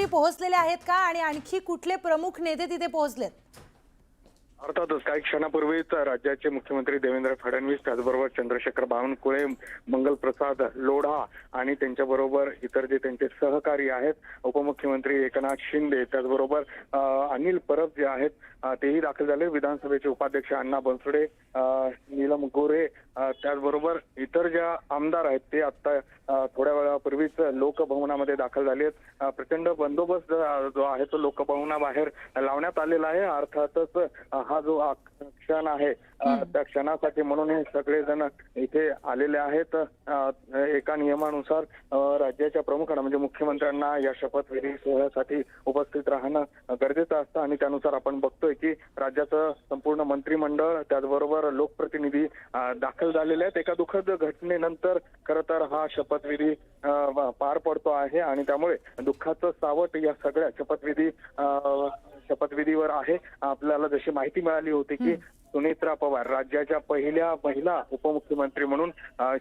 तुम्ही पोहोचलेले आहेत का आणि आणखी कुठले प्रमुख नेते तिथे पोहोचलेत? अर्थातच काही क्षणापूर्वीच राज्याचे मुख्यमंत्री देवेंद्र फडणवीस, त्याचबरोबर चंद्रशेखर बावनकुळे, मंगलप्रसाद लोढा आणि त्यांच्याबरोबर इतर जे त्यांचे सहकारी आहेत, उपमुख्यमंत्री एकनाथ शिंदे, त्याचबरोबर अनिल परब जे आहेत तेही दाखल झाले. विधानसभेचे उपाध्यक्ष अण्णा बनसोडे, नीलम गोरे, त्याचबरोबर इतर ज्या आमदार आहेत ते आता थोड्या वेळापूर्वीच लोकभवनामध्ये दाखल झाले आहेत. प्रचंड बंदोबस्त जो आहे तो लोकभवनाबाहेर लावण्यात आलेला आहे. अर्थातच हा जो क्षण आहे त्या क्षणासाठी म्हणून हे सगळेजण इथे आलेले आहेत. एका नियमानुसार राज्याच्या प्रमुखांना म्हणजे मुख्यमंत्र्यांना या शपथविधी सोहळ्यासाठी उपस्थित राहणं गरजेचं असतं आणि त्यानुसार आपण बघतोय की राज्याचं संपूर्ण मंत्रिमंडळ त्याचबरोबर लोकप्रतिनिधी दाखल झालेले आहेत. एका दुःखद घटनेनंतर खरं तर हा शपथविधी पार पडतो आहे आणि त्यामुळे दुःखाचं सावट या सगळ्या शपथविधीवर आहे. आपल्याला जशी माहिती मिळाली होती की सुनेत्रा पवार राज्याच्या पहिल्या महिला उपमुख्यमंत्री म्हणून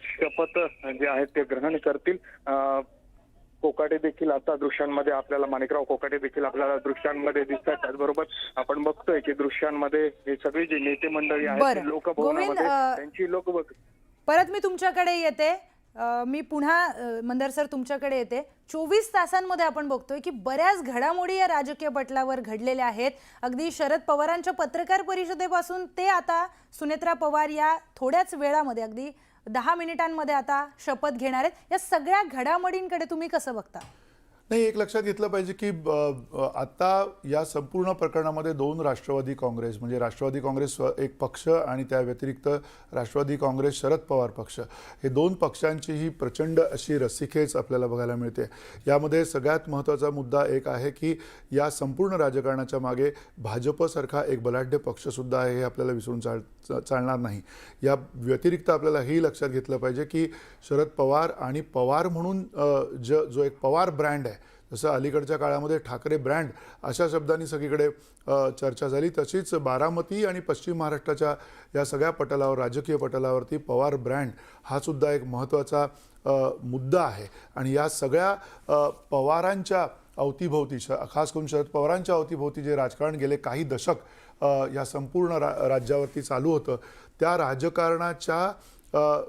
शपथ जे आहेत ते ग्रहण करतील. कोकाटे देखील आता दृश्यांमध्ये आपल्याला, माणिकराव कोकाटे देखील आपल्याला दृश्यांमध्ये दिसतात. त्याचबरोबर आपण बघतोय की दृश्यांमध्ये हे सगळी जी नेते मंडळी आहेत लोकभवनामध्ये त्यांची परत मी तुमच्याकडे येते. मी पुन्हा मंदार सर तुमच्याकडे येते. 24 तासांमध्ये आपण बघतोय की बऱ्याच घडामोडी या राजकीय पटलावर घडलेल्या आहेत. अगदी शरद पवारांच्या पत्रकार परिषदेपासून ते आता सुनेत्रा पवार या थोड्याच वेळामध्ये अगदी 10 मिनिटांमध्ये आता शपथ घेणार आहेत. या सगळ्या घडामोडींकडे तुम्ही कसं बघता? नाही, एक लक्षात घेतलं पाहिजे की आता या संपूर्ण प्रकरणामध्ये दोन राष्ट्रवादी काँग्रेस म्हणजे राष्ट्रवादी काँग्रेस एक पक्ष आणि त्या व्यतिरिक्त राष्ट्रवादी काँग्रेस शरद पवार पक्ष, हे दोन पक्षांची ही प्रचंड अशी रस्सीखेच आपल्याला बघायला मिळते. यामध्ये सगळ्यात महत्त्वाचा मुद्दा एक आहे की या संपूर्ण राजकारणाच्या मागे भाजपसारखा एक बलाढ्य पक्षसुद्धा आहे, हे आपल्याला विसरून चालणार नाही. या व्यतिरिक्त आपल्याला हेही लक्षात घेतलं पाहिजे की शरद पवार आणि पवार म्हणून जो एक पवार ब्रँड आहे, जसं अलीकडच्या काळामध्ये ठाकरे ब्रँड अशा शब्दांनी सगळीकडे चर्चा झाली, तशीच बारामती आणि पश्चिम महाराष्ट्राच्या या सगळ्या पटलावर, राजकीय पटलावरती पवार ब्रँड हा सुद्धा एक महत्त्वाचा मुद्दा आहे. आणि या सगळ्या पवारांच्या अवतीभोवती, खास करून शरद पवारांच्या अवतीभोवती जे राजकारण गेले काही दशक या संपूर्ण राज्यावरती चालू होतं, त्या राजकारणाच्या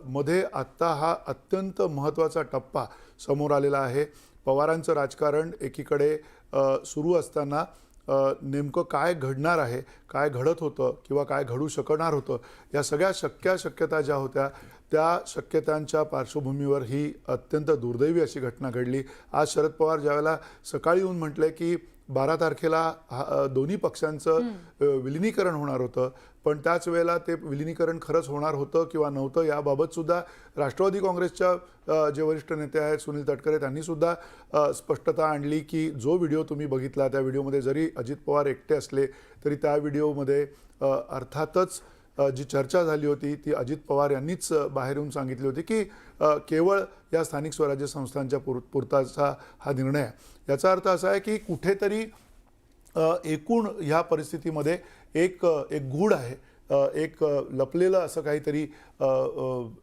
मध्ये आत्ता हा अत्यंत महत्त्वाचा टप्पा समोर आलेला आहे. पवारांचं राजकारण एकीकडे सुरू असताना नेमकं काय घडणार आहे, काय घडत होतं किंवा काय घडू शकणार होतं, या सगळ्या शक्यता ज्या होत्या त्या शक्यतांच्या पार्श्वभूमीवर ही अत्यंत दुर्दैवी अशी घटना घडली. आज शरद पवार ज्यावेळेला सकाळी येऊन म्हटले की 12 तारखेला दोन्ही पक्षांचं विलिनीकरण होणार होतं, पण त्याच वेळेला ते विलिनीकरण खरंच होणार होतं किंवा नव्हतं याबाबत सुद्धा राष्ट्रवादी काँग्रेसच्या जे वरिष्ठ नेते आहेत सुनील तटकरे त्यांनी सुद्धा स्पष्टता आणली की जो व्हिडिओ तुम्ही बघितला त्या व्हिडिओमध्ये जरी अजित पवार एकटे असले तरी त्या व्हिडिओमध्ये अर्थातच जी चर्चा झाली होती ती अजित पवार यांनीच बाहेर येऊन सांगितली होती की केवळ या स्थानिक स्वराज्य संस्थांच्या पुरताचा हा निर्णय आहे. याचा अर्थ असा आहे की कुठेतरी एकूण ह्या परिस्थितीमध्ये एक गूढ आहे, एक लपलेलं असं काहीतरी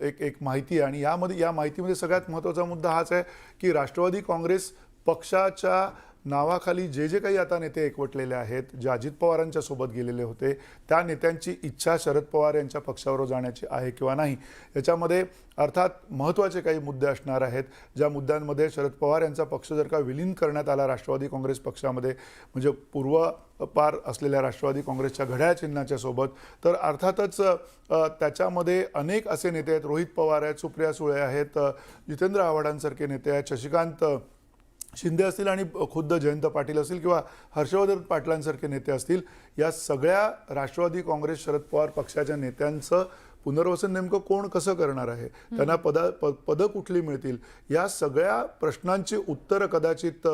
एक माहिती आहे. आणि या माहितीमध्ये सगळ्यात महत्त्वाचा मुद्दा हाच आहे की राष्ट्रवादी काँग्रेस पक्षाच्या नावाखाली जे काही आता नेते एकवटलेले आहेत, जे अजित पवारांच्या सोबत गेलेले होते, त्या नेत्यांची इच्छा शरद पवार यांच्या पक्षावर जाण्याची आहे किंवा नाही, याच्यामध्ये अर्थात महत्त्वाचे काही मुद्दे असणार आहेत. ज्या मुद्द्यांमध्ये शरद पवार यांचा पक्ष जर का विलीन करण्यात आला राष्ट्रवादी काँग्रेस पक्षामध्ये, म्हणजे पूर्वपार असलेल्या राष्ट्रवादी काँग्रेसच्या घड्याळ चिन्हाच्या सोबत, तर अर्थातच त्याच्यामध्ये अनेक असे नेते आहेत. रोहित पवार आहेत, सुप्रिया सुळे आहेत, जितेंद्र आव्हाडांसारखे नेते आहेत, शशिकांत शिंदे असतील आणि खुद्द जयंत पाटील असतील किंवा हर्षवर्धन पाटलांसारखे नेते असतील. या सगळ्या राष्ट्रवादी काँग्रेस शरद पवार पक्षाच्या नेत्यांचं पुनर्वसन नेमकं कोण कसं करणार आहे, त्यांना पदं कुठली मिळतील, या सगळ्या प्रश्नांची उत्तरं कदाचित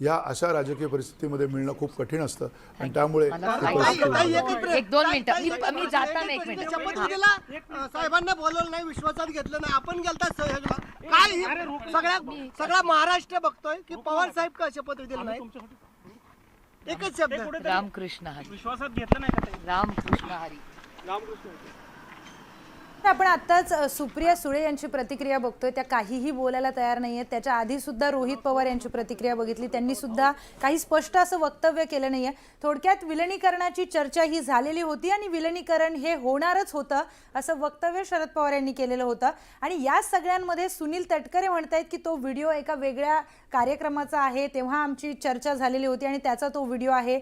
या अशा राजकीय परिस्थितीमध्ये मिळणं खूप कठीण असतं. आणि त्यामुळे साहेबांना बोलवलं नाही, विश्वासात घेतलं नाही, आपण गेलता काय सगळा महाराष्ट्र बघतोय की पवार साहेब का शपथविधी नाही. एकच शब्द, रामकृष्ण हरी. विश्वासात घेतलं नाही का? रामकृष्ण हरी. रामकृष्ण आपण आत्ताच सुप्रिया सुळे यांची प्रतिक्रिया बघतोय, त्या काहीही बोलायला तयार नाहीयेत. त्याच्या आधी सुद्धा रोहित पवार यांची प्रतिक्रिया बघितली, त्यांनी सुद्धा काही स्पष्ट असं वक्तव्य केलं नाहीये. थोडक्यात विलिनीकरणाची चर्चा ही झालेली होती आणि विलिनीकरण हे होणारच होतं असं वक्तव्य शरद पवार यांनी केलेलं होतं. आणि या सगळ्यांमध्ये सुनील तटकरे म्हणतायत की तो व्हिडिओ एका वेगळ्या कार्यक्रमाचा आहे, तेव्हा आमची चर्चा झालेली होती आणि त्याचा तो व्हिडिओ आहे.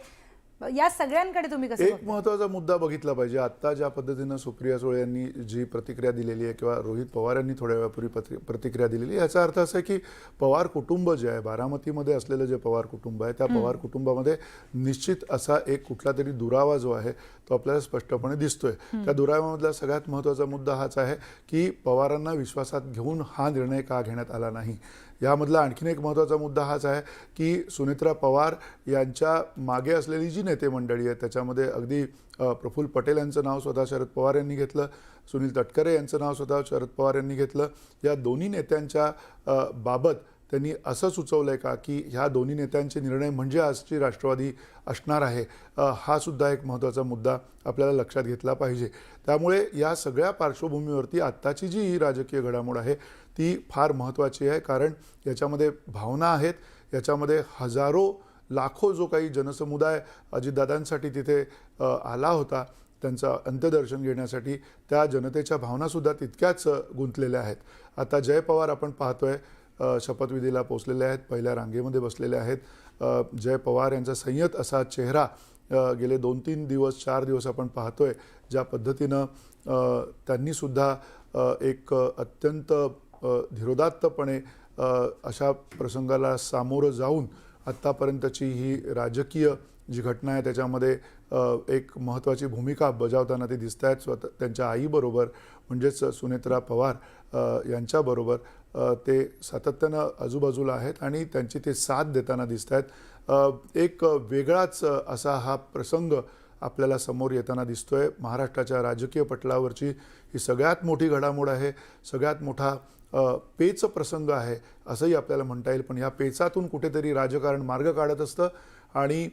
या सगळ्यांकडे तुम्ही कसं एक महत्त्वाचा मुद्दा बघितला पाहिजे. आता ज्या पद्धतीनं सुप्रिया सुळे यांनी जी प्रतिक्रिया दिलेली आहे किंवा रोहित पवार यांनी थोड्या वेळापूर्वी प्रतिक्रिया दिलेली, याचा अर्थ असा आहे की पवार कुटुंब जे आहे, बारामतीमध्ये असलेलं जे पवार कुटुंब आहे, त्या पवार कुटुंबामध्ये निश्चित असा एक कुठला तरी दुरावा जो आहे तो आपल्याला स्पष्टपणे दिसतोय. त्या दुराव्यामधला सगळ्यात महत्त्वाचा मुद्दा हाच आहे की पवारांना विश्वासात घेऊन हा निर्णय का घेण्यात आला नाही. यामधला आणखीन एक महत्त्वाचा मुद्दा हाच आहे की सुनेत्रा पवार यांच्या मागे असलेली जी नेते मंडळी आहे त्याच्यामध्ये अगदी प्रफुल्ल पटेल यांचं नाव स्वतः शरद पवार यांनी घेतलं, सुनील तटकरे यांचं नाव स्वतः शरद पवार यांनी घेतलं. या दोन्ही नेत्यांच्या बाबत त्यांनी असं सुचवलंय का की ह्या दोन्ही नेत्यांचे निर्णय म्हणजे आजची राष्ट्रवादी असणार आहे, हा सुद्धा एक महत्त्वाचा मुद्दा आपल्याला लक्षात घेतला पाहिजे. त्यामुळे या सगळ्या पार्श्वभूमीवरती आत्ताची जी ही राजकीय घडामोड आहे ती फार महत्त्वाची आहे, कारण याच्यामध्ये भावना आहेत, याच्यामध्ये हजारो लाखो जो काही जनसमुदाय अजितदादांसाठी तिथे आला होता त्यांचं अंत्यदर्शन घेण्यासाठी, त्या जनतेच्या भावनासुद्धा तितक्याच गुंतलेल्या आहेत. आता जय पवार आपण पाहतोय शपथविधीला पोचलेले आहेत, पहिल्या रांगेमध्ये बसलेले आहेत. जय पवार यांचा संयत असा चेहरा गेले 2-3 दिवस 4 दिवस आपण पाहतोय, ज्या पद्धतीनं त्यांनीसुद्धा एक अत्यंत धीरोदात्तपणे अशा प्रसंगाला सामोरं जाऊन आत्तापर्यंतची ही राजकीय जी घटना आहे त्याच्यामध्ये एक महत्त्वाची भूमिका बजावताना ते दिसत आहेत. स्वतः त्यांच्या आईबरोबर म्हणजेच सुनेत्रा पवार यांच्याबरोबर ते सातत्यानं आजूबाजूला आहेत आणि त्यांची ते साथ देताना दिसत आहेत. एक वेगळाच असा हा प्रसंग आपल्याला समोर येताना दिसतोय. महाराष्ट्राच्या राजकीय पटलावरची ही सगळ्यात मोठी घडामोड आहे, सगळ्यात मोठा पेच प्रसंग आहे असंही आपल्याला म्हणता येईल. पण या पेचातून कुठेतरी राजकारण मार्ग काढत असतं आणि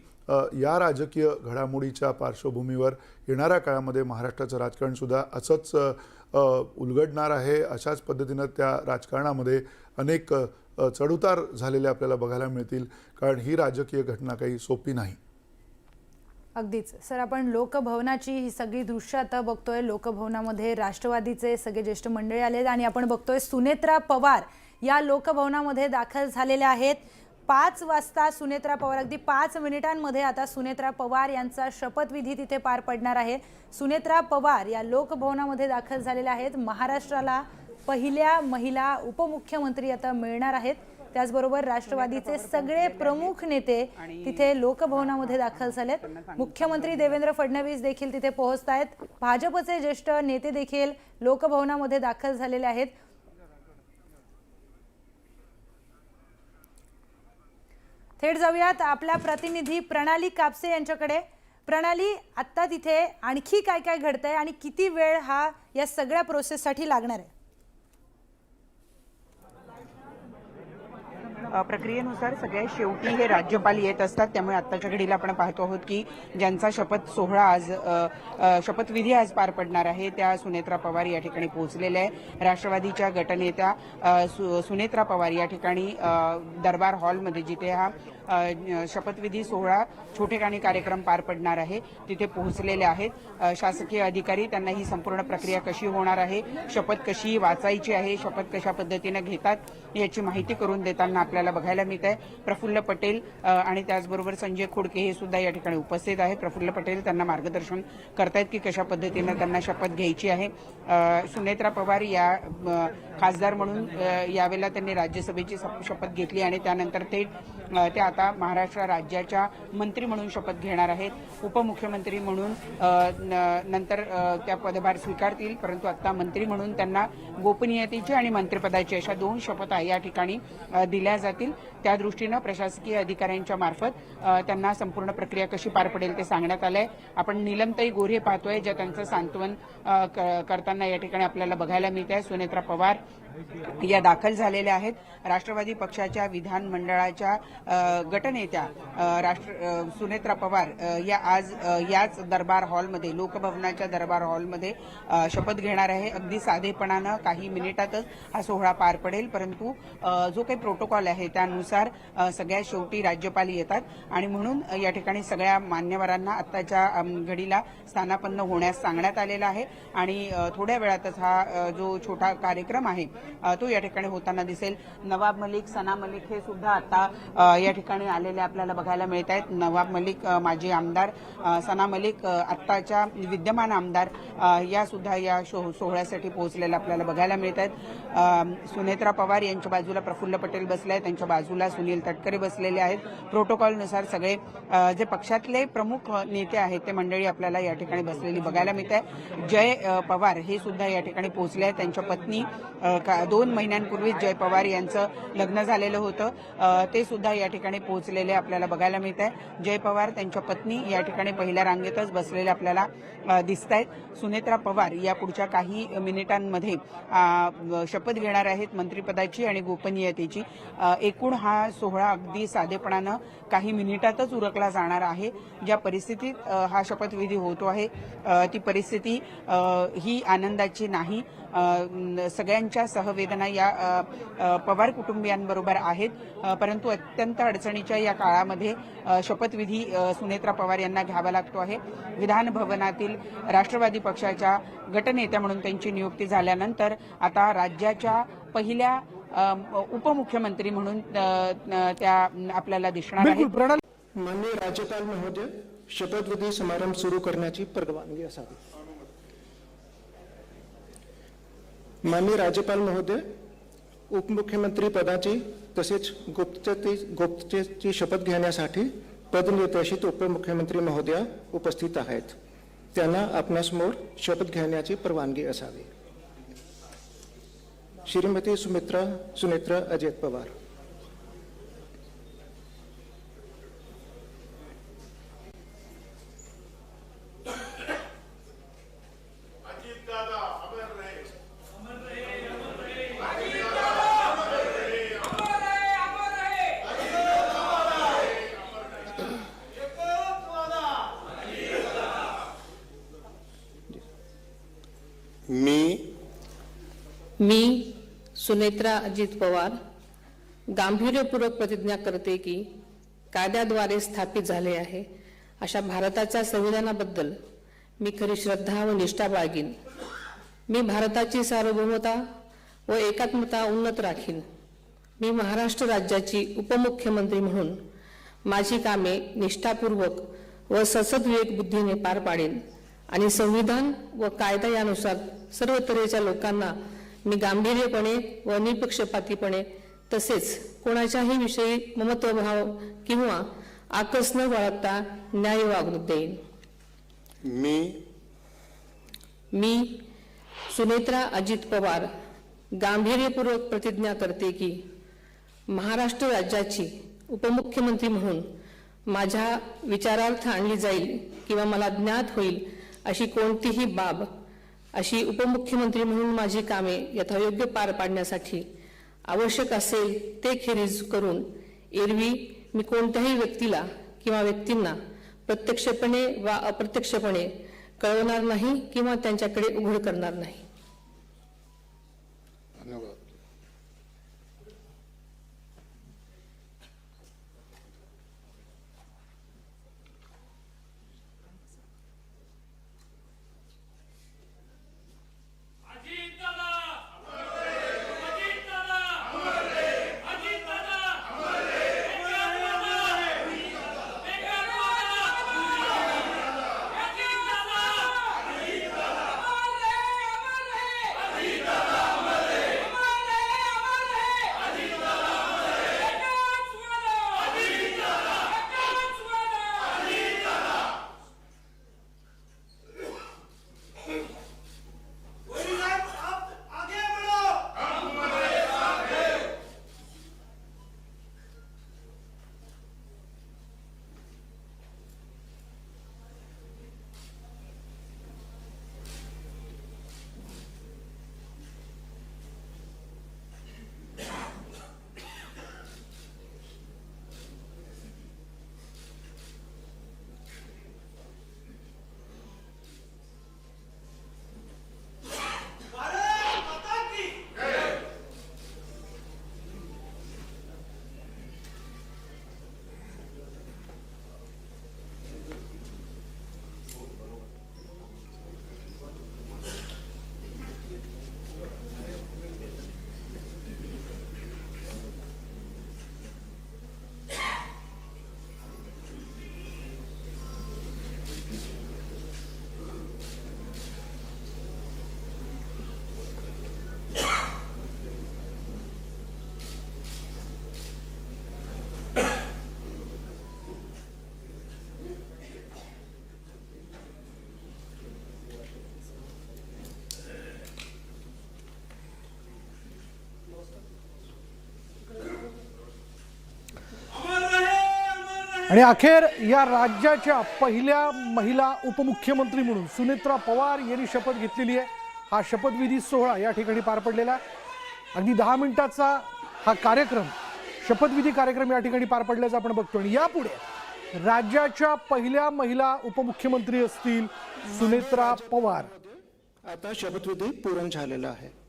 या राजकीय घडामोडीच्या पार्श्वभूमीवर येणाऱ्या काळामध्ये महाराष्ट्राचं राजकारणसुद्धा असंच उलगडणार आहे. अशाच पद्धतीनं त्या राजकारणामध्ये अनेक चढउतार झालेले आपल्याला बघायला मिळतील, कारण ही राजकीय घटना काही सोपी नाही. अगदीच सर, आपण लोकभवनाची ही सगळी दृश्य आता बघतोय. लोकभवनामध्ये राष्ट्रवादीचे सगळे ज्येष्ठ मंडळी आले आणि आपण बघतोय सुनेत्रा पवार या लोकभवनामध्ये दाखल झालेल्या आहेत. 5 वाजता सुनेत्रा पवार, अगदी 5 मिनिटांमध्ये आता सुनेत्रा पवार यांचा शपथविधी तिथे पार पडणार आहे. सुनेत्रा पवार या लोकभवनामध्ये दाखल झालेल्या आहेत. महाराष्ट्राला पहिल्या महिला उपमुख्यमंत्री आता मिळणार आहेत. त्याचबरोबर राष्ट्रवादीचे सगळे प्रमुख नेते तिथे लोकभवनामध्ये दाखल झालेत. मुख्यमंत्री देवेंद्र फडणवीस देखील तिथे पोहोचत आहेत. भाजपचे ज्येष्ठ नेते देखील लोकभवनामध्ये दाखल झालेले आहेत. थेट जाऊयात आपल्या प्रतिनिधी प्रणाली कापसे यांच्याकडे. प्रणाली, आत्ता तिथे आणखी काय काय घडतंय आणि किती वेळ हा या सगळ्या प्रोसेससाठी लागणार आहे? प्रक्रियेनुसार सगळ्यात शेवटी हे राज्यपाल येत असतात. त्यामुळे आत्ताच्या घडीला आपण पाहतो आहोत की ज्यांचा शपथ सोहळा आज शपथविधी आज पार पडणार आहे त्या सुनेत्रा पवार या ठिकाणी पोहोचलेल्या आहे. राष्ट्रवादीच्या गटनेत्या सुनेत्रा पवार या ठिकाणी दरबार हॉलमध्ये जिथे हा शपथविधी सोहळा छोटेखानी कार्यक्रम पार पडणार आहे तिथे पोहोचलेले आहेत. शासकीय अधिकारी त्यांना ही संपूर्ण प्रक्रिया कशी होणार आहे, शपथ कशी वाचायची आहे, शपथ कशा पद्धतीने घेतात याची माहिती करून देताना आपल्याला बघायला मिळत आहे. प्रफुल्ल पटेल आणि त्याचबरोबर संजय खोडके हे सुद्धा या ठिकाणी उपस्थित आहेत. प्रफुल्ल पटेल त्यांना मार्गदर्शन करतायत की कशा पद्धतीने त्यांना शपथ घ्यायची आहे. सुनेत्रा पवार या खासदार म्हणून यावेळेला त्यांनी राज्यसभेची शपथ घेतली आणि त्यानंतर ते आता महाराष्ट्र राज्याच्या मंत्री म्हणून शपथ घेणार आहेत. उपमुख्यमंत्री म्हणून नंतर त्या पदभार स्वीकारतील, परंतु आता मंत्री म्हणून त्यांना गोपनीयतेची आणि मंत्रिपदाची अशा 2 शपथ या ठिकाणी दिल्या जातील. त्या दृष्टीनं प्रशासकीय अधिकाऱ्यांच्या मार्फत त्यांना संपूर्ण प्रक्रिया कशी पार पडेल ते सांगण्यात आलंय. आपण नीलमताई गोऱ्हे पाहतोय, ज्या त्यांचं सांत्वन करताना या ठिकाणी आपल्याला बघायला मिळत आहे. सुनेत्रा पवार या दाखल झालेल्या आहेत. राष्ट्रवादी पक्षाच्या विधानमंडळाच्या गटनेत्या सुनेत्रा पवार या आज याच दरबार हॉलमध्ये, लोकभवनाच्या दरबार हॉलमध्ये शपथ घेणार आहे. अगदी साधेपणानं काही मिनिटातच हा सोहळा पार पडेल, परंतु जो काही प्रोटोकॉल आहे त्यानुसार सगळ्यात शेवटी राज्यपाल येतात आणि म्हणून या ठिकाणी सगळ्या मान्यवरांना आत्ताच्या घडीला स्थानापन्न होण्यास सांगण्यात आलेला आहे आणि थोड्या वेळातच हा जो छोटा कार्यक्रम आहे तो या ठिकाणी होताना दिसेल. नवाब मलिक, सना मलिक हे सुद्धा आता या ठिकाणी आलेले आपल्याला बघायला मिळत आहेत. नवाब मलिक माजी आमदार, सना मलिक आत्ताच्या विद्यमान आमदार या सुद्धा या सोहळ्यासाठी पोहोचलेल्या आपल्याला बघायला मिळत आहेत. सुनेत्रा पवार यांच्या बाजूला प्रफुल्ल पटेल बसले आहेत, त्यांच्या बाजूला सुनील तटकरे बसलेले आहेत. प्रोटोकॉलनुसार सगळे जे पक्षातले प्रमुख नेते आहेत ते मंडळी आपल्याला या ठिकाणी बसलेली बघायला मिळत आहे. जय पवार हे सुद्धा या ठिकाणी पोहोचले आहेत. त्यांच्या पत्नी 2 महिन्यांपूर्वी जय पवार यांचं लग्न झालेलं होतं, ते सुद्धा या ठिकाणी पोहोचलेले आपल्याला बघायला मिळत आहे. जय पवार त्यांच्या पत्नी या ठिकाणी पहिल्या रांगेतच बसलेले आपल्याला दिसत आहेत. सुनेत्रा पवार या पुढच्या काही मिनिटांमध्ये शपथ घेणार आहेत मंत्रिपदाची आणि गोपनीयतेची. एकूण हा सोहळा अगदी साधेपणानं काही मिनिटातच उरकला जाणार आहे. ज्या परिस्थितीत हा शपथविधी होतो आहे ती परिस्थिती ही आनंदाची नाही. सगळ्यांच्या सहवेदना या पवार कुटुंबियांबरोबर आहेत, परंतु अत्यंत अडचणीच्या या काळामध्ये शपथविधी सुनेत्रा पवार यांना घ्यावा लागतो आहे. विधान भवनातील राष्ट्रवादी पक्षाच्या गटनेत्या म्हणून त्यांची नियुक्ती झाल्यानंतर आता राज्याच्या पहिल्या उपमुख्यमंत्री म्हणून त्या आपल्याला दिसणार आहेत. माननीय राज्यपाल महोदय, शपथविधी समारंभ सुरू करण्याची परवानगी असावी. माननीय राज्यपाल महोदय, उपमुख्यमंत्री पदाची तसेच गुप्ततेची शपथ घेण्यासाठी पदनिर्देशित उपमुख्यमंत्री महोदया उपस्थित आहेत. त्यांना आपणासमोर शपथ घेण्याची परवानगी असावी. श्रीमती सुनेत्रा अजित पवार. मी सुनेत्रा अजित पवार गांभीर्यपूर्वक प्रतिज्ञा करते की कायद्याद्वारे स्थापित झाले आहे अशा भारताच्या संविधानाबद्दल मी खरी श्रद्धा व निष्ठा बाळगीन. मी भारताची सार्वभौमता व एकात्मता उन्नत राखीन. मी महाराष्ट्र राज्याची उपमुख्यमंत्री म्हणून माझी कामे निष्ठापूर्वक व ससद्विवेक बुद्धीने पार पाडेन आणि संविधान व कायदा यानुसार सर्व तऱ्हेच्या लोकांना मी गांभीर्यपणे व निपक्षपातीपणे तसेच कोणाच्याही विषयी ममत्वभाव किंवा आकस न बाळगता न्याय वागणूक देईन. मी सुनेत्रा अजित पवार गांभीर्यपूर्वक प्रतिज्ञा करते की महाराष्ट्र राज्याची उपमुख्यमंत्री म्हणून माझ्या विचारार्थ आणली जाईल किंवा मला ज्ञात होईल अशी कोणतीही बाब अशी उपमुख्यमंत्री म्हणून माझी कामे यथायोग्य पार पाडण्यासाठी आवश्यक असेल ते खेरीज करून एरवी मी कोणत्याही व्यक्तीला किंवा व्यक्तींना प्रत्यक्षपणे वा अप्रत्यक्षपणे कळवणार नाही किंवा त्यांच्याकडे उघड करणार नाही. धन्यवाद. आणि अखेर या राज्याच्या पहिल्या महिला उपमुख्यमंत्री म्हणून सुनेत्रा पवार यांनी शपथ घेतलेली आहे. हा शपथविधी सोहळा या ठिकाणी पार पडलेला आहे. अगदी 10 मिनिटाचा हा कार्यक्रम, शपथविधी कार्यक्रम या ठिकाणी पार पडल्याचं आपण बघतो. आणि यापुढे राज्याच्या पहिल्या महिला उपमुख्यमंत्री असतील सुनेत्रा पवार. आता शपथविधी पूर्ण झालेला आहे.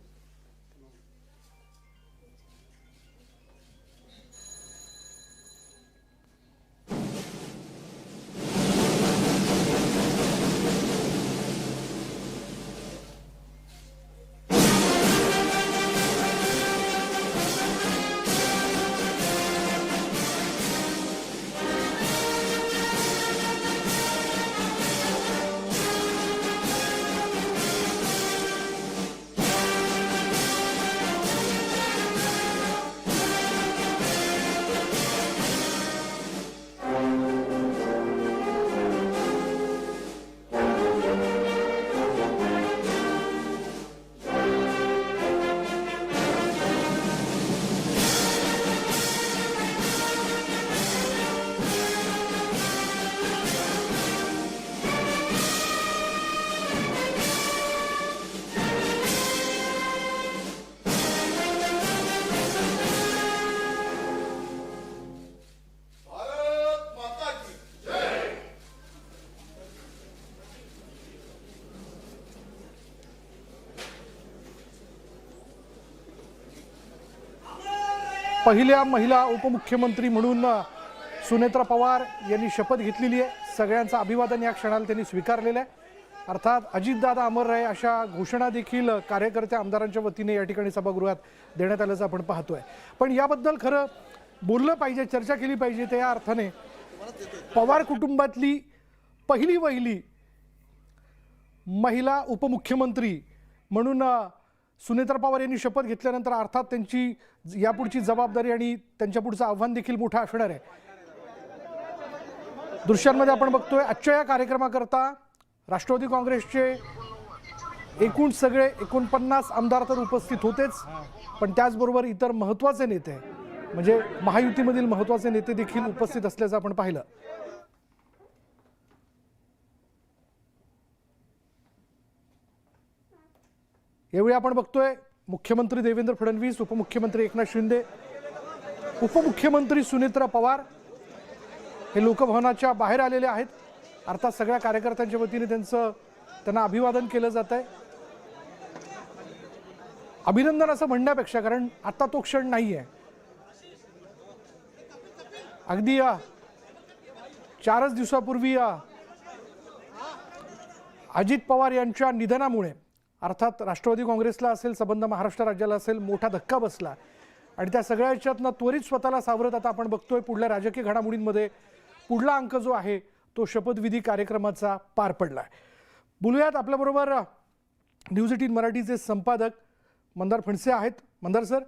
पहिल्या महिला उपमुख्यमंत्री म्हणून सुनेत्रा पवार यांनी शपथ घेतलेली आहे. सगळ्यांचं अभिवादन या क्षणाला त्यांनी स्वीकारलेलं आहे. अर्थात अजितदादा अमर रहे अशा घोषणा देखील कार्यकर्ते आमदारांच्या वतीने या ठिकाणी सभागृहात देण्यात आल्याचं आपण पाहतोय. पण याबद्दल खरं बोललं पाहिजे, चर्चा केली पाहिजे. त्या अर्थाने पवार कुटुंबातली पहिली वहिली महिला उपमुख्यमंत्री म्हणून सुनेत्रा पवार यांनी शपथ घेतल्यानंतर अर्थात त्यांची यापुढची जबाबदारी आणि त्यांच्या पुढचं आव्हान देखील मोठं असणार आहे. दृश्यांमध्ये आपण बघतोय आजच्या या कार्यक्रमाकरता राष्ट्रवादी काँग्रेसचे एकूण सगळे 49 आमदार तर उपस्थित होतेच, पण त्याचबरोबर इतर महत्त्वाचे नेते म्हणजे महायुतीमधील महत्त्वाचे नेते देखील उपस्थित असल्याचं आपण पाहिलं. यावेळी आपण बघतोय मुख्यमंत्री देवेंद्र फडणवीस, उपमुख्यमंत्री एकनाथ शिंदे, उपमुख्यमंत्री सुनेत्रा पवार हे लोकभवनाच्या बाहेर आलेले आहेत. अर्थात सगळ्या कार्यकर्त्यांच्या वतीने त्यांना अभिवादन केलं जात आहे. अभिनंदन असं म्हणण्यापेक्षा, कारण आता तो क्षण नाही आहे. अगदी 4च दिवसापूर्वी अजित पवार यांच्या निधनामुळे अर्थात राष्ट्रवादी काँग्रेसला असेल, संबंध महाराष्ट्र राज्याला असेल, मोठा धक्का बसला. आणि त्या सगळ्या याच्यातनं त्वरित स्वतःला सावरत आता आपण बघतोय पुढल्या राजकीय घडामोडींमध्ये पुढला अंक जो आहे तो शपथविधी कार्यक्रमाचा पार पडला. बोलूयात, आपल्याबरोबर न्यूज 18 मराठीचे संपादक मंदार फणसे आहेत. मंदार सर,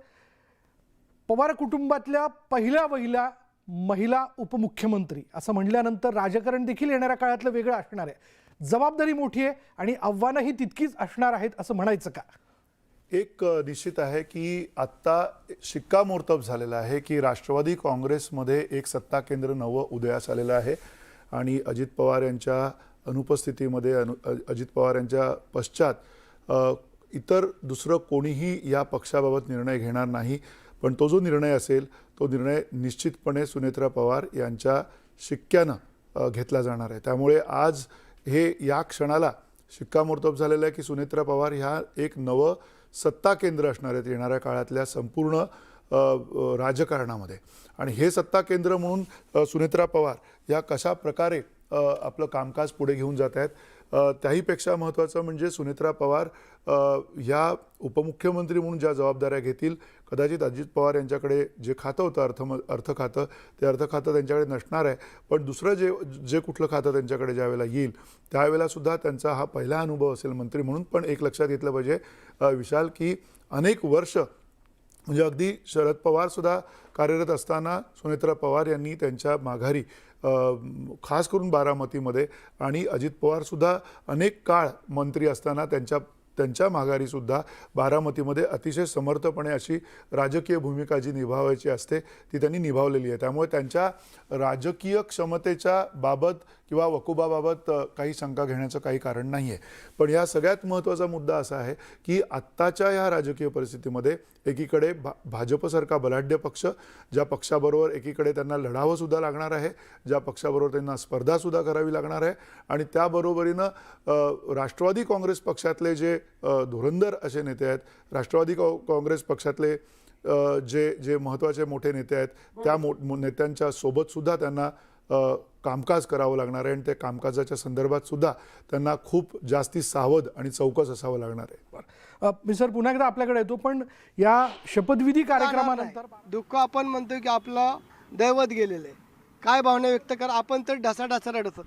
पवार कुटुंबातल्या पहिल्या वहिल्या महिला उपमुख्यमंत्री असं म्हणल्यानंतर राजकारण देखील येणाऱ्या काळातलं वेगळं असणार आहे. जबाबदारी मोठी आहे आणि आव्हानंही तितकीच असणार आहेत असं म्हणायचं का? एक निश्चित आहे की आत्ता शिक्कामोर्तब झालेला आहे की राष्ट्रवादी काँग्रेसमध्ये एक सत्ता केंद्र नवं उदयास आलेलं आहे. आणि अजित पवार यांच्या अनुपस्थितीमध्ये अजित पवार यांच्या पश्चात इतर दुसरं कोणीही या पक्षाबाबत निर्णय घेणार नाही. पण तो जो निर्णय असेल तो निर्णय निश्चितपणे सुनेत्रा पवार यांच्या शिक्क्यानं घेतला जाणार आहे. त्यामुळे आज हे या क्षणाला शिक्कामोर्तब झालेलं आहे की सुनेत्रा पवार ह्या एक नवं सत्ता केंद्र असणार आहेत येणाऱ्या काळातल्या संपूर्ण राजकारणामध्ये. आणि हे सत्ता केंद्र म्हणून सुनेत्रा पवार या कशा प्रकारे आपलं कामकाज पुढे घेऊन जात आहेत, त्याहीपेक्षा महत्त्वाचं म्हणजे सुनेत्रा पवार या उपमुख्यमंत्री म्हणून ज्या जबाबदाऱ्या घेतील, कदाचित अजित पवार यांच्याकडे जे खातं होतं अर्थ खातं, ते अर्थ खातं त्यांच्याकडे नसणार आहे. पण दुसरं जे कुठलं खातं त्यांच्याकडे ज्यावेळेला येईल त्यावेळेलासुद्धा त्यांचा हा पहिला अनुभव असेल मंत्री म्हणून. पण एक लक्षात घेतलं पाहिजे विशाल, की अनेक वर्ष म्हणजे अगदी शरद पवारसुद्धा कार्यरत असताना सुनेत्रा पवार यांनी त्यांच्या माघारी खास करून बारामतीमध्ये आणि अजित पवारसुद्धा अनेक काळ मंत्री असताना त्यांच्या त्यांच्या माघारी सुद्धा बारामतीमध्ये अतिशय समर्थपणे अशी राजकीय भूमिका जी निभावायची असते ती त्यांनी निभावलेली आहे. त्यामुळे त्यांच्या राजकीय क्षमतेच्या बाबत किंवा वकुबाबाबत काही शंका घेण्याचं काही कारण नाही आहे. पण या सगळ्यात महत्त्वाचा मुद्दा असा आहे की आत्ताच्या ह्या राजकीय परिस्थितीमध्ये एकीकडे भाजपसारखा बलाढ्य पक्ष, ज्या पक्षाबरोबर एकीकडे त्यांना लढावं सुद्धा लागणार आहे, ज्या पक्षाबरोबर त्यांना स्पर्धासुद्धा करावी लागणार आहे, आणि त्याबरोबरीनं राष्ट्रवादी काँग्रेस पक्षातले जे धुरंधर असे नेते आहेत, राष्ट्रवादी काँग्रेस पक्षातले जे महत्त्वाचे मोठे नेते आहेत, त्या नेत्यांच्या सोबतसुद्धा त्यांना कामकाज करावं लागणार आहे आणि त्या कामकाजाच्या संदर्भात सुद्धा त्यांना खूप जास्ती सावध आणि चौकस असावं लागणार आहे. मी सर पुन्हा एकदा आपल्याकडे येतो, पण या शपथविधी कार्यक्रमानंतर दुःख आपण म्हणतो की आपलं दैवत गेलेलं आहे. काय भावना व्यक्त कर, आपण तर ढसाढसा रडत होत.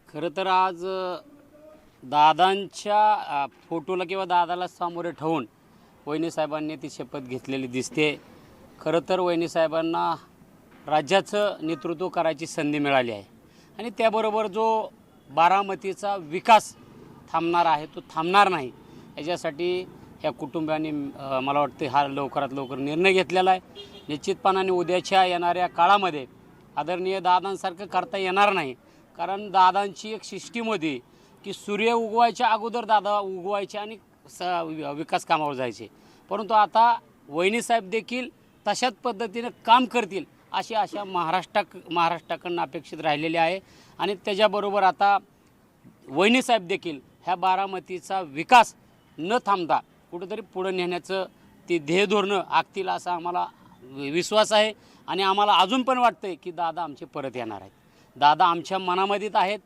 खरं तर आज दादांच्या फोटोला किंवा दादाला सामोरे ठेवून वहिनी साहेबांनी ती शपथ घेतलेली दिसते. खरं तर वहिनी साहेबांना राज्याचं नेतृत्व करायची संधी मिळाली आहे आणि त्याबरोबर जो बारामतीचा विकास थांबणार आहे तो थांबणार नाही याच्यासाठी ह्या कुटुंबियांनी मला वाटते हा लवकरात लवकर निर्णय घेतलेला आहे. निश्चितपणाने उद्याच्या येणाऱ्या काळामध्ये आदरणीय दादांसारखं करता येणार नाही, कारण दादांची एक सिस्टीम होती की सूर्य उगवायच्या अगोदर दादा उगवायचे आणि विकास कामावर जायचे. परंतु आता वहिनीसाहेब देखील तशाच पद्धतीनं काम करतील अशी आशा महाराष्ट्राकडून अपेक्षित राहिलेली आहे. आणि त्याच्याबरोबर आता वहिनीसाहेब देखील ह्या बारामतीचा विकास न थांबता कुठंतरी पुढं नेण्याचं ते ध्येयधोरणं आखतील असा आम्हाला विश्वास आहे. आणि आम्हाला अजून पण वाटतं की दादा आमचे परत येणार आहेत. दादा आमच्या मनामध्येच आहेत,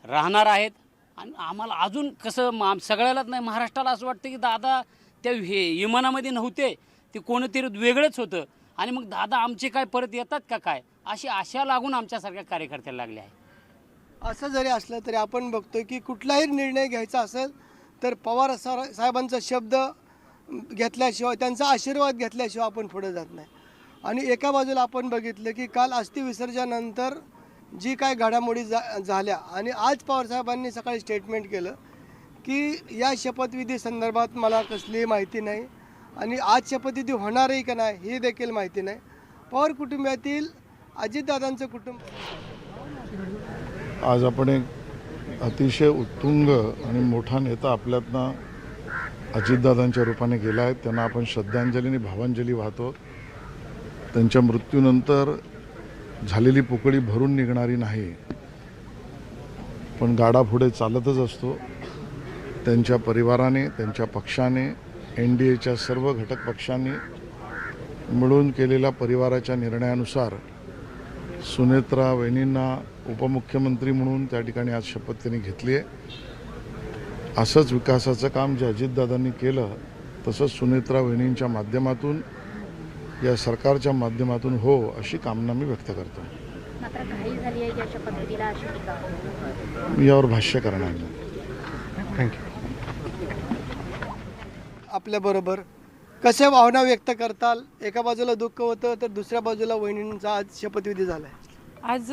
राहणार आहेत. आणि आम्हाला अजून कसं सगळ्यालाच नाही, महाराष्ट्राला असं वाटतं की दादा त्या विमानामध्ये नव्हते, ते कोणतरी वेगळंच होतं आणि मग दादा आमचे काय परत येतात का काय अशी आशा लागून आमच्यासारख्या कार्यकर्त्याला लागली आहे. असं जरी असलं तरी आपण बघतोय की कुठलाही निर्णय घ्यायचा असेल तर पवार साहेबांचा शब्द घेतल्याशिवाय, त्यांचा आशीर्वाद घेतल्याशिवाय आपण पुढे जात नाही. आणि एका बाजूला आपण बघितलं की काल अस्थि विसर्जनानंतर जी काय घडामोडी झाल्या आणि आज पवारसाहेबांनी सकाळी स्टेटमेंट केलं की या शपथविधी संदर्भात मला कसलीही माहिती नाही आणि आज शपथविधी होणारही का नाही ही देखील माहिती नाही. पवार कुटुंबातील अजितदादांचं कुटुंब आज आपण एक अतिशय उत्तुंग आणि मोठा नेता आपल्यातनं अजितदादांच्या रूपाने गेला आहे. त्यांना आपण श्रद्धांजली आणि भावांजली वाहतो. त्यांच्या मृत्यूनंतर झालेली पोकळी भरून निघणारी नाही, पण गाडा पुढे चालतच असतो. त्यांच्या परिवाराने, त्यांच्या पक्षाने, NDAच्या सर्व घटक पक्षांनी मिळून केलेल्या परिवाराच्या निर्णयानुसार सुनेत्रा वहिनींना उपमुख्यमंत्री म्हणून त्या ठिकाणी आज शपथ त्यांनी घेतली आहे. असंच विकासाचं काम जे अजितदादांनी केलं तसंच सुनेत्रा वहिनींच्या माध्यमातून, या सरकारच्या माध्यमातून हो अशी कामना मी व्यक्त करतो. मात्र घाई झाली आहे या शपथविधीला अशी टीका. मी यावर भाष्य करणार नाही. थँक्यू. आपल्याबरोबर कसे भावना व्यक्त करताल? एका बाजूला दुःख होतं तर दुसऱ्या बाजूला वहिनींचा आज शपथविधी झाला आहे. आज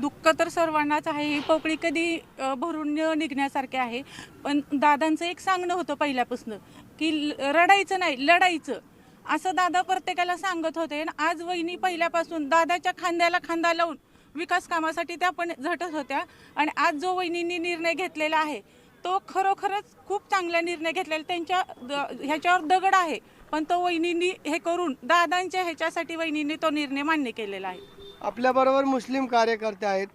दुःख तर सर्वांनाच आहे. ही पोकळी कधी भरून निघण्यासारखी आहे. पण दादांचं एक सांगणं होतं पहिल्यापासून की रडायचं नाही, लढायचं, असं दादा प्रत्येकाला सांगत होते. आज वहिनी पहिल्यापासून दादाच्या खांद्याला खांदा लावून विकास कामासाठी त्या पण झटत होत्या. आणि आज जो वहिनींनी निर्णय घेतलेला आहे तो खरोखरच खूप चांगला निर्णय घेतलेला. त्यांच्या ह्याच्यावर दगड आहे, पण तो वहिनींनी हे करून दादांच्या ह्याच्यासाठी वहिनींनी तो निर्णय मान्य केलेला आहे. आपल्याबरोबर मुस्लिम कार्यकर्ते आहेत.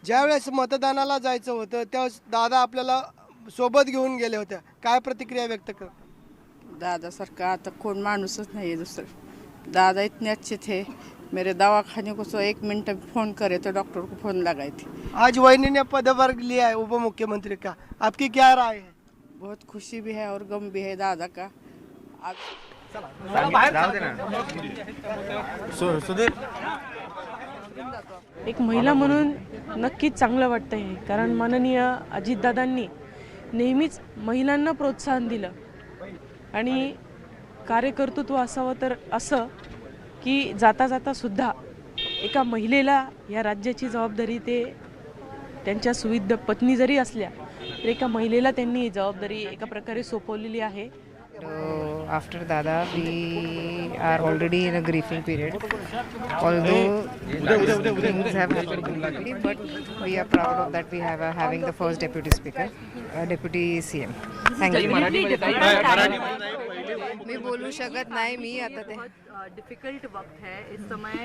ज्यावेळेस मतदानाला जायचं होतं त्यावेळेस दादा आपल्याला सोबत घेऊन गेले होते. काय प्रतिक्रिया व्यक्त कर? दादासारखा आता कोण माणूसच नहीं है दूसरा. दादा इतने अच्छे थे, मेरे दवाखाने को 1 मिनट फ़ोन करे तो डॉक्टर को फ़ोन लगाई थी. आज वहिनी ने पदभार लिया है उप मुख्यमंत्री का, आपकी क्या राय है? बहुत खुशी भी है और गम भी है दादा का. एक महिला म्हणून नक्कीच चांगलं वाटतंय, कारण माननीय अजितदादांनी नेहमीच महिलांना प्रोत्साहन दिलं आणि कार्यकर्तृत्व असावं तर असं की जाता जाता सुद्धा एका महिलेला या राज्याची जबाबदारी ते त्यांच्या सुविध पत्नी जरी असल्या तरी एका महिलेला त्यांनी ही जबाबदारी एका प्रकारे सोपवलेली आहे. After Dada, we are already in a grieving period. Although things have happened quickly, but we are proud of that we have having the first deputy speaker, deputy CM. Thank you. मी बोलू शकत नाही मी आता ते difficult वक्त है इस समय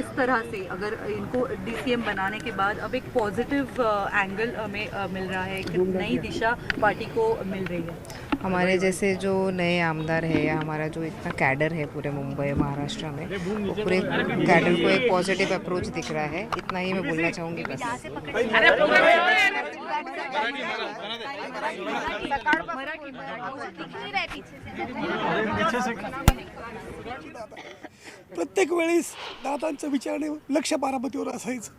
इस तरह से अगर इनको DCM बनाने के बाद अब एक पॉजिटिव एंगल हमें मिल रहा है, एक नई दिशा पार्टी को मिल रही है. हमारे जैसे जो नए आमदार है या हमारा जो इतना कैडर है पूरे मुंबई महाराष्ट्र में, वो पूरे कैडर को एक पॉजिटिव अप्रोच दिख रहा है. इतना ही मैं बोलना चाहूँगी बस. प्रत्येक वेळेस दादांचं विचारणे लक्ष बारामतीवर असायचं.